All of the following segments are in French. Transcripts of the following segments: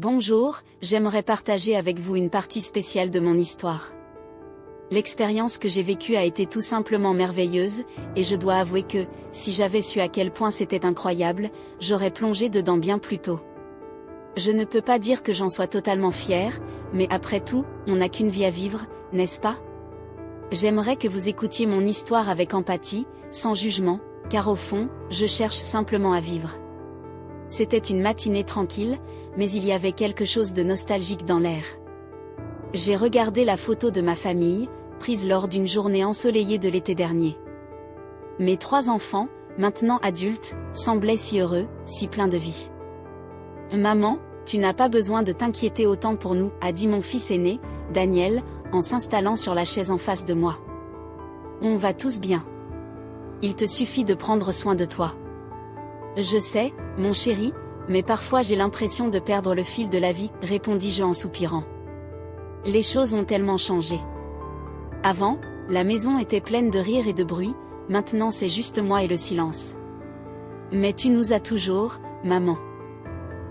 Bonjour, j'aimerais partager avec vous une partie spéciale de mon histoire. L'expérience que j'ai vécue a été tout simplement merveilleuse, et je dois avouer que, si j'avais su à quel point c'était incroyable, j'aurais plongé dedans bien plus tôt. Je ne peux pas dire que j'en sois totalement fière, mais après tout, on n'a qu'une vie à vivre, n'est-ce pas? J'aimerais que vous écoutiez mon histoire avec empathie, sans jugement, car au fond, je cherche simplement à vivre. C'était une matinée tranquille, mais il y avait quelque chose de nostalgique dans l'air. J'ai regardé la photo de ma famille, prise lors d'une journée ensoleillée de l'été dernier. Mes 3 enfants, maintenant adultes, semblaient si heureux, si pleins de vie. « Maman, tu n'as pas besoin de t'inquiéter autant pour nous, » a dit mon fils aîné, Daniel, en s'installant sur la chaise en face de moi. « On va tous bien. Il te suffit de prendre soin de toi. » Je sais, mon chéri, mais parfois j'ai l'impression de perdre le fil de la vie, répondis-je en soupirant. Les choses ont tellement changé. Avant, la maison était pleine de rires et de bruit, maintenant c'est juste moi et le silence. Mais tu nous as toujours, maman.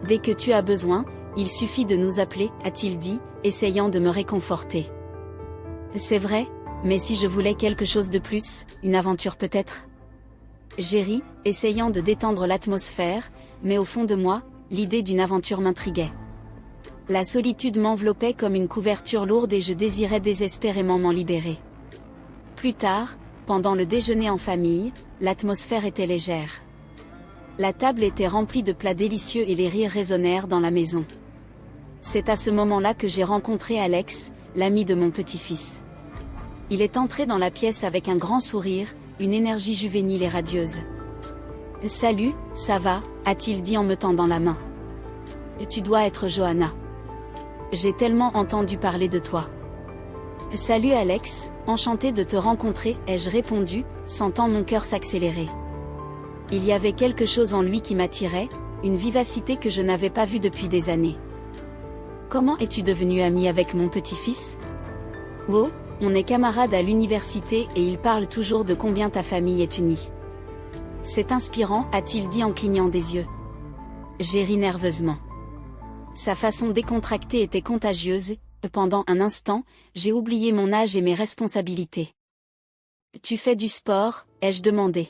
Dès que tu as besoin, il suffit de nous appeler, a-t-il dit, essayant de me réconforter. C'est vrai, mais si je voulais quelque chose de plus, une aventure peut-être? J'ai ri, essayant de détendre l'atmosphère, mais au fond de moi, l'idée d'une aventure m'intriguait. La solitude m'enveloppait comme une couverture lourde et je désirais désespérément m'en libérer. Plus tard, pendant le déjeuner en famille, l'atmosphère était légère. La table était remplie de plats délicieux et les rires résonnèrent dans la maison. C'est à ce moment-là que j'ai rencontré Alex, l'ami de mon petit-fils. Il est entré dans la pièce avec un grand sourire, une énergie juvénile et radieuse. « Salut, ça va ?» a-t-il dit en me tendant la main. « Tu dois être Johanna. J'ai tellement entendu parler de toi. »« Salut Alex, enchanté de te rencontrer » ai-je répondu, sentant mon cœur s'accélérer. Il y avait quelque chose en lui qui m'attirait, une vivacité que je n'avais pas vue depuis des années. « Comment es-tu devenu ami avec mon petit-fils ? » « Oh, on est camarades à l'université et il parle toujours de combien ta famille est unie. »« C'est inspirant » a-t-il dit en clignant des yeux. J'ai ri nerveusement. Sa façon décontractée était contagieuse, et, pendant un instant, j'ai oublié mon âge et mes responsabilités. « Tu fais du sport ?» ai-je demandé.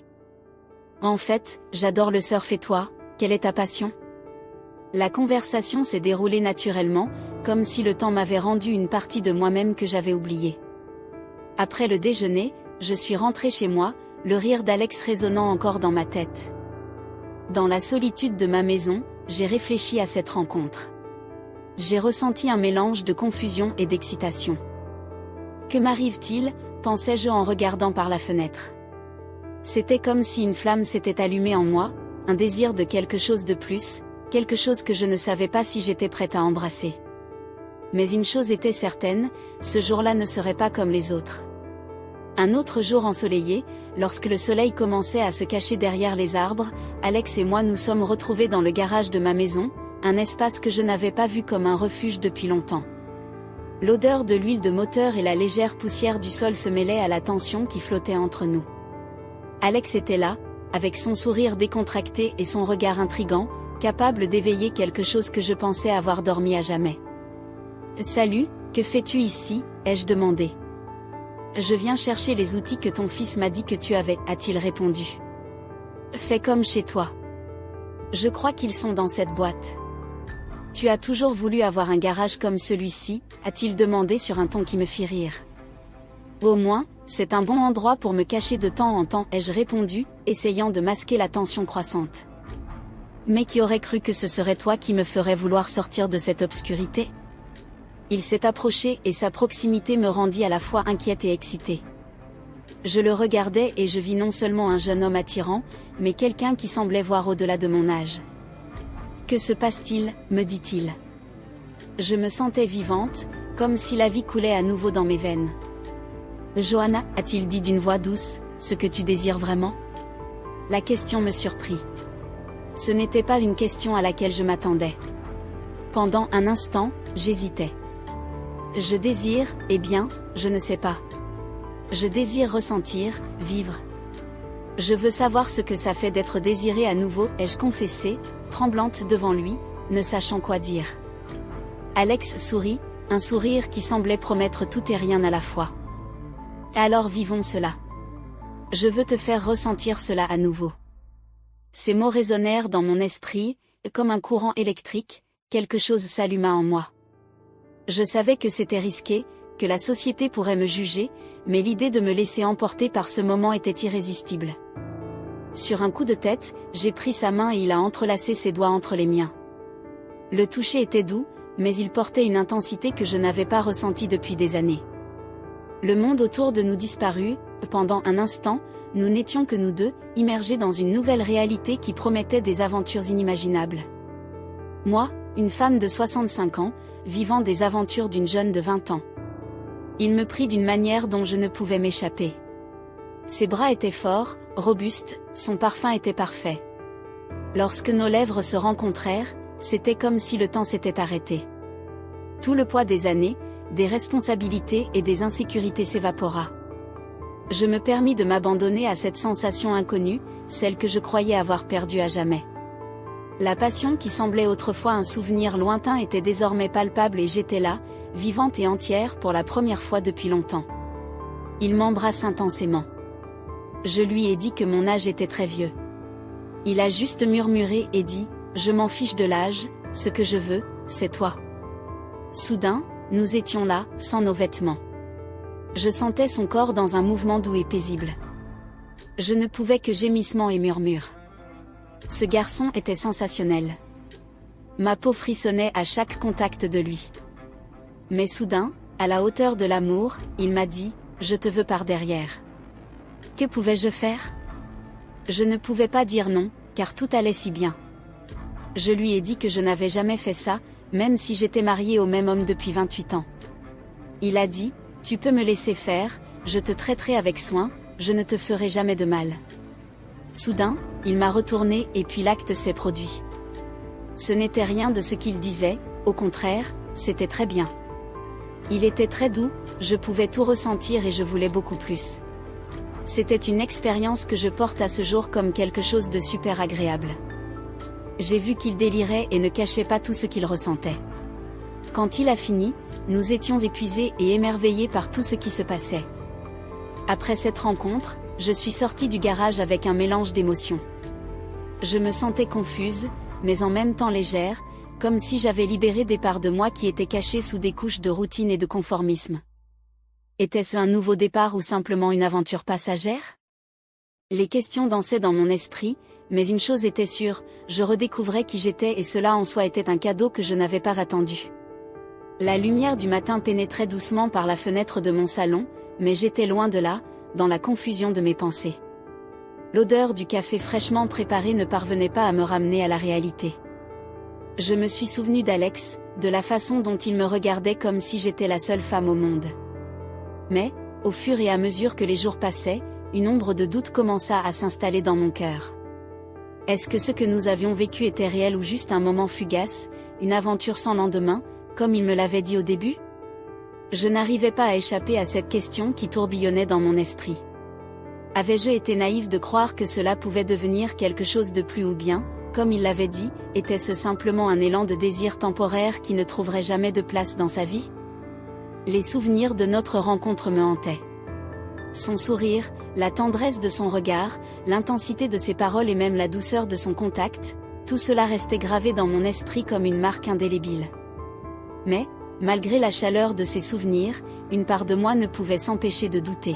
« En fait, j'adore le surf et toi, quelle est ta passion ?» La conversation s'est déroulée naturellement, comme si le temps m'avait rendu une partie de moi-même que j'avais oubliée. Après le déjeuner, je suis rentrée chez moi, le rire d'Alex résonnant encore dans ma tête. Dans la solitude de ma maison, j'ai réfléchi à cette rencontre. J'ai ressenti un mélange de confusion et d'excitation. Que m'arrive-t-il, pensais-je en regardant par la fenêtre. C'était comme si une flamme s'était allumée en moi, un désir de quelque chose de plus, quelque chose que je ne savais pas si j'étais prête à embrasser. Mais une chose était certaine, ce jour-là ne serait pas comme les autres. Un autre jour ensoleillé, lorsque le soleil commençait à se cacher derrière les arbres, Alex et moi nous sommes retrouvés dans le garage de ma maison, un espace que je n'avais pas vu comme un refuge depuis longtemps. L'odeur de l'huile de moteur et la légère poussière du sol se mêlaient à la tension qui flottait entre nous. Alex était là, avec son sourire décontracté et son regard intrigant, capable d'éveiller quelque chose que je pensais avoir dormi à jamais. « Salut, que fais-tu ici ?» ai-je demandé. « Je viens chercher les outils que ton fils m'a dit que tu avais » a-t-il répondu. « Fais comme chez toi. Je crois qu'ils sont dans cette boîte. »« Tu as toujours voulu avoir un garage comme celui-ci » a-t-il demandé sur un ton qui me fit rire. « Au moins, c'est un bon endroit pour me cacher de temps en temps » ai-je répondu, essayant de masquer la tension croissante. « Mais qui aurait cru que ce serait toi qui me ferais vouloir sortir de cette obscurité ?» Il s'est approché et sa proximité me rendit à la fois inquiète et excitée. Je le regardais et je vis non seulement un jeune homme attirant, mais quelqu'un qui semblait voir au-delà de mon âge. « Que se passe-t-il » me dit-il. Je me sentais vivante, comme si la vie coulait à nouveau dans mes veines. « Johanna » a-t-il dit d'une voix douce, « ce que tu désires vraiment ?» La question me surprit. Ce n'était pas une question à laquelle je m'attendais. Pendant un instant, j'hésitais. Je désire, eh bien, je ne sais pas. Je désire ressentir, vivre. Je veux savoir ce que ça fait d'être désiré à nouveau, ai-je confessé, tremblante devant lui, ne sachant quoi dire. Alex sourit, un sourire qui semblait promettre tout et rien à la fois. Alors vivons cela. Je veux te faire ressentir cela à nouveau. Ces mots résonnèrent dans mon esprit, comme un courant électrique, quelque chose s'alluma en moi. Je savais que c'était risqué, que la société pourrait me juger, mais l'idée de me laisser emporter par ce moment était irrésistible. Sur un coup de tête, j'ai pris sa main et il a entrelacé ses doigts entre les miens. Le toucher était doux, mais il portait une intensité que je n'avais pas ressentie depuis des années. Le monde autour de nous disparut, pendant un instant, nous n'étions que nous deux, immergés dans une nouvelle réalité qui promettait des aventures inimaginables. Moi, une femme de 65 ans, vivant des aventures d'une jeune de 20 ans. Il me prit d'une manière dont je ne pouvais m'échapper. Ses bras étaient forts, robustes, son parfum était parfait. Lorsque nos lèvres se rencontrèrent, c'était comme si le temps s'était arrêté. Tout le poids des années, des responsabilités et des insécurités s'évapora. Je me permis de m'abandonner à cette sensation inconnue, celle que je croyais avoir perdue à jamais. La passion qui semblait autrefois un souvenir lointain était désormais palpable et j'étais là, vivante et entière pour la première fois depuis longtemps. Il m'embrasse intensément. Je lui ai dit que mon âge était très vieux. Il a juste murmuré et dit, « Je m'en fiche de l'âge, ce que je veux, c'est toi. » Soudain, nous étions là, sans nos vêtements. Je sentais son corps dans un mouvement doux et paisible. Je ne pouvais que gémissements et murmures. Ce garçon était sensationnel. Ma peau frissonnait à chaque contact de lui. Mais soudain, à la hauteur de l'amour, il m'a dit, « Je te veux par derrière. » Que pouvais-je faire? Je ne pouvais pas dire non, car tout allait si bien. Je lui ai dit que je n'avais jamais fait ça, même si j'étais mariée au même homme depuis 28 ans. Il a dit, « Tu peux me laisser faire, je te traiterai avec soin, je ne te ferai jamais de mal. » Soudain, il m'a retourné et puis l'acte s'est produit. Ce n'était rien de ce qu'il disait, au contraire, c'était très bien. Il était très doux, je pouvais tout ressentir et je voulais beaucoup plus. C'était une expérience que je porte à ce jour comme quelque chose de super agréable. J'ai vu qu'il délirait et ne cachait pas tout ce qu'il ressentait. Quand il a fini, nous étions épuisés et émerveillés par tout ce qui se passait. Après cette rencontre, je suis sortie du garage avec un mélange d'émotions. Je me sentais confuse, mais en même temps légère, comme si j'avais libéré des parts de moi qui étaient cachées sous des couches de routine et de conformisme. Était-ce un nouveau départ ou simplement une aventure passagère? Les questions dansaient dans mon esprit, mais une chose était sûre, je redécouvrais qui j'étais et cela en soi était un cadeau que je n'avais pas attendu. La lumière du matin pénétrait doucement par la fenêtre de mon salon, mais j'étais loin de là, dans la confusion de mes pensées. L'odeur du café fraîchement préparé ne parvenait pas à me ramener à la réalité. Je me suis souvenu d'Alex, de la façon dont il me regardait comme si j'étais la seule femme au monde. Mais, au fur et à mesure que les jours passaient, une ombre de doute commença à s'installer dans mon cœur. Est-ce que ce que nous avions vécu était réel ou juste un moment fugace, une aventure sans lendemain, comme il me l'avait dit au début? Je n'arrivais pas à échapper à cette question qui tourbillonnait dans mon esprit. Avais-je été naïve de croire que cela pouvait devenir quelque chose de plus ou bien, comme il l'avait dit, était-ce simplement un élan de désir temporaire qui ne trouverait jamais de place dans sa vie? Les souvenirs de notre rencontre me hantaient. Son sourire, la tendresse de son regard, l'intensité de ses paroles et même la douceur de son contact, tout cela restait gravé dans mon esprit comme une marque indélébile. Mais, malgré la chaleur de ces souvenirs, une part de moi ne pouvait s'empêcher de douter.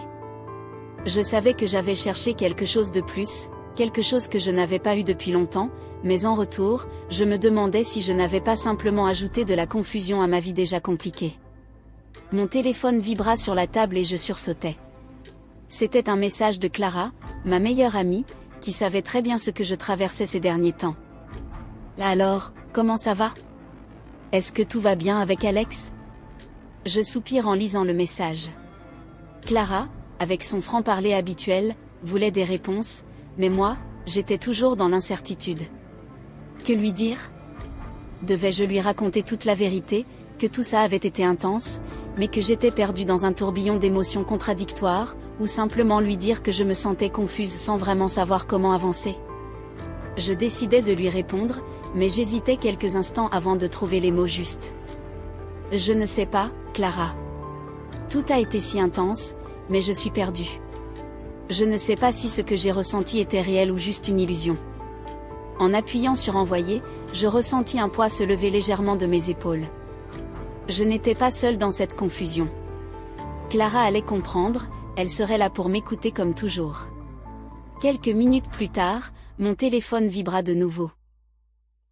Je savais que j'avais cherché quelque chose de plus, quelque chose que je n'avais pas eu depuis longtemps, mais en retour, je me demandais si je n'avais pas simplement ajouté de la confusion à ma vie déjà compliquée. Mon téléphone vibra sur la table et je sursautais. C'était un message de Clara, ma meilleure amie, qui savait très bien ce que je traversais ces derniers temps. Alors, comment ça va? Est-ce que tout va bien avec Alex? Je soupire en lisant le message. Clara, avec son franc-parler habituel, voulait des réponses, mais moi, j'étais toujours dans l'incertitude. Que lui dire? Devais-je lui raconter toute la vérité, que tout ça avait été intense, mais que j'étais perdue dans un tourbillon d'émotions contradictoires, ou simplement lui dire que je me sentais confuse sans vraiment savoir comment avancer? Je décidai de lui répondre, mais j'hésitais quelques instants avant de trouver les mots justes. Je ne sais pas, Clara. Tout a été si intense, mais je suis perdue. Je ne sais pas si ce que j'ai ressenti était réel ou juste une illusion. En appuyant sur envoyer, je ressentis un poids se lever légèrement de mes épaules. Je n'étais pas seule dans cette confusion. Clara allait comprendre, elle serait là pour m'écouter comme toujours. Quelques minutes plus tard, mon téléphone vibra de nouveau.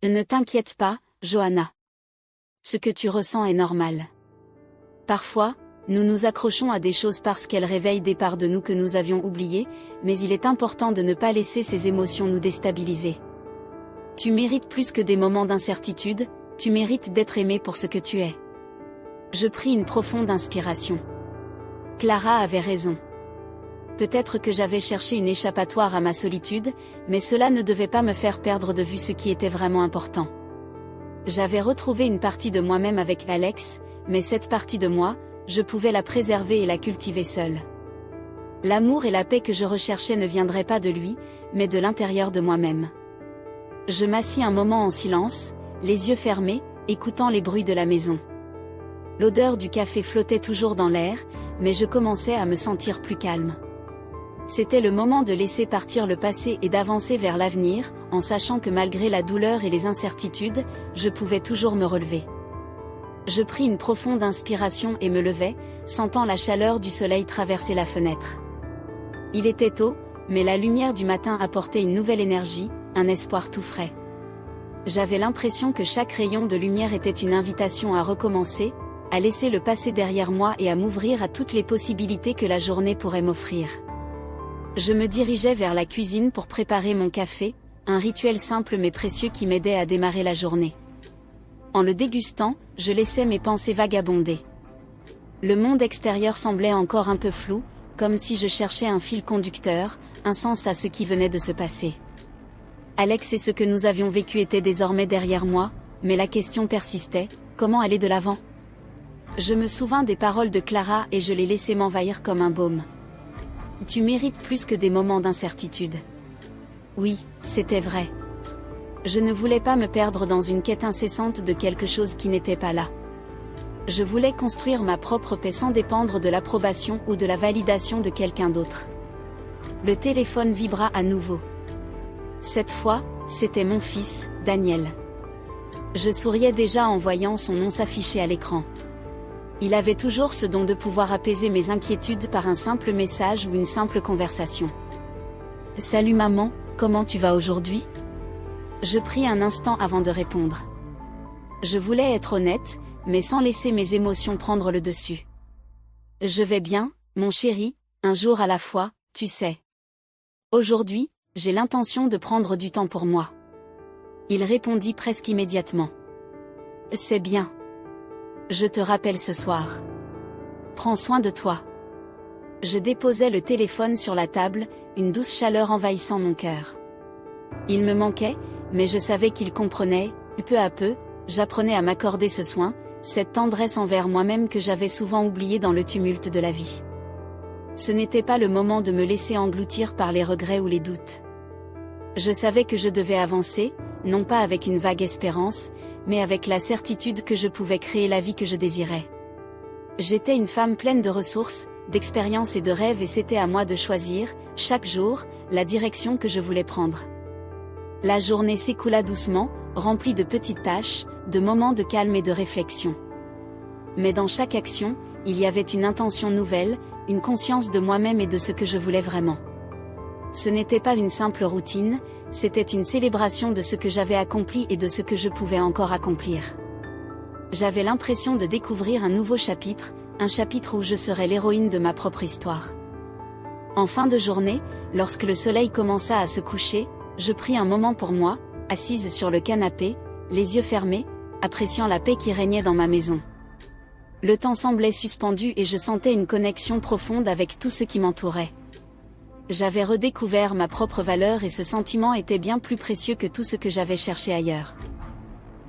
Ne t'inquiète pas, Johanna. Ce que tu ressens est normal. Parfois, nous nous accrochons à des choses parce qu'elles réveillent des parts de nous que nous avions oubliées, mais il est important de ne pas laisser ces émotions nous déstabiliser. Tu mérites plus que des moments d'incertitude, tu mérites d'être aimé pour ce que tu es. Je pris une profonde inspiration. Clara avait raison. Peut-être que j'avais cherché une échappatoire à ma solitude, mais cela ne devait pas me faire perdre de vue ce qui était vraiment important. J'avais retrouvé une partie de moi-même avec Alex, mais cette partie de moi, je pouvais la préserver et la cultiver seule. L'amour et la paix que je recherchais ne viendraient pas de lui, mais de l'intérieur de moi-même. Je m'assis un moment en silence, les yeux fermés, écoutant les bruits de la maison. L'odeur du café flottait toujours dans l'air, mais je commençais à me sentir plus calme. C'était le moment de laisser partir le passé et d'avancer vers l'avenir, en sachant que malgré la douleur et les incertitudes, je pouvais toujours me relever. Je pris une profonde inspiration et me levai, sentant la chaleur du soleil traverser la fenêtre. Il était tôt, mais la lumière du matin apportait une nouvelle énergie, un espoir tout frais. J'avais l'impression que chaque rayon de lumière était une invitation à recommencer, à laisser le passé derrière moi et à m'ouvrir à toutes les possibilités que la journée pourrait m'offrir. Je me dirigeais vers la cuisine pour préparer mon café, un rituel simple mais précieux qui m'aidait à démarrer la journée. En le dégustant, je laissais mes pensées vagabonder. Le monde extérieur semblait encore un peu flou, comme si je cherchais un fil conducteur, un sens à ce qui venait de se passer. Alex et ce que nous avions vécu étaient désormais derrière moi, mais la question persistait, comment aller de l'avant ? Je me souvins des paroles de Clara et je les laissais m'envahir comme un baume. Tu mérites plus que des moments d'incertitude. Oui, c'était vrai. Je ne voulais pas me perdre dans une quête incessante de quelque chose qui n'était pas là. Je voulais construire ma propre paix sans dépendre de l'approbation ou de la validation de quelqu'un d'autre. Le téléphone vibra à nouveau. Cette fois, c'était mon fils, Daniel. Je souriais déjà en voyant son nom s'afficher à l'écran. Il avait toujours ce don de pouvoir apaiser mes inquiétudes par un simple message ou une simple conversation. « Salut maman, comment tu vas aujourd'hui ?» Je pris un instant avant de répondre. Je voulais être honnête, mais sans laisser mes émotions prendre le dessus. « Je vais bien, mon chéri, un jour à la fois, tu sais. Aujourd'hui, j'ai l'intention de prendre du temps pour moi. » Il répondit presque immédiatement. « C'est bien. Je te rappelle ce soir. Prends soin de toi. » Je déposai le téléphone sur la table, une douce chaleur envahissant mon cœur. Il me manquait, mais je savais qu'il comprenait, peu à peu, j'apprenais à m'accorder ce soin, cette tendresse envers moi-même que j'avais souvent oubliée dans le tumulte de la vie. Ce n'était pas le moment de me laisser engloutir par les regrets ou les doutes. Je savais que je devais avancer, non pas avec une vague espérance, mais avec la certitude que je pouvais créer la vie que je désirais. J'étais une femme pleine de ressources, d'expériences et de rêves et c'était à moi de choisir, chaque jour, la direction que je voulais prendre. La journée s'écoula doucement, remplie de petites tâches, de moments de calme et de réflexion. Mais dans chaque action, il y avait une intention nouvelle, une conscience de moi-même et de ce que je voulais vraiment. Ce n'était pas une simple routine, c'était une célébration de ce que j'avais accompli et de ce que je pouvais encore accomplir. J'avais l'impression de découvrir un nouveau chapitre, un chapitre où je serais l'héroïne de ma propre histoire. En fin de journée, lorsque le soleil commença à se coucher, je pris un moment pour moi, assise sur le canapé, les yeux fermés, appréciant la paix qui régnait dans ma maison. Le temps semblait suspendu et je sentais une connexion profonde avec tout ce qui m'entourait. J'avais redécouvert ma propre valeur et ce sentiment était bien plus précieux que tout ce que j'avais cherché ailleurs.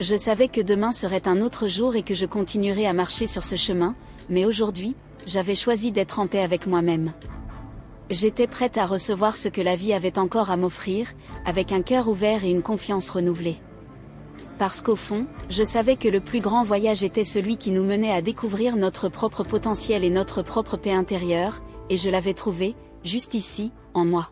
Je savais que demain serait un autre jour et que je continuerais à marcher sur ce chemin, mais aujourd'hui, j'avais choisi d'être en paix avec moi-même. J'étais prête à recevoir ce que la vie avait encore à m'offrir, avec un cœur ouvert et une confiance renouvelée. Parce qu'au fond, je savais que le plus grand voyage était celui qui nous menait à découvrir notre propre potentiel et notre propre paix intérieure, et je l'avais trouvé, juste ici, en moi.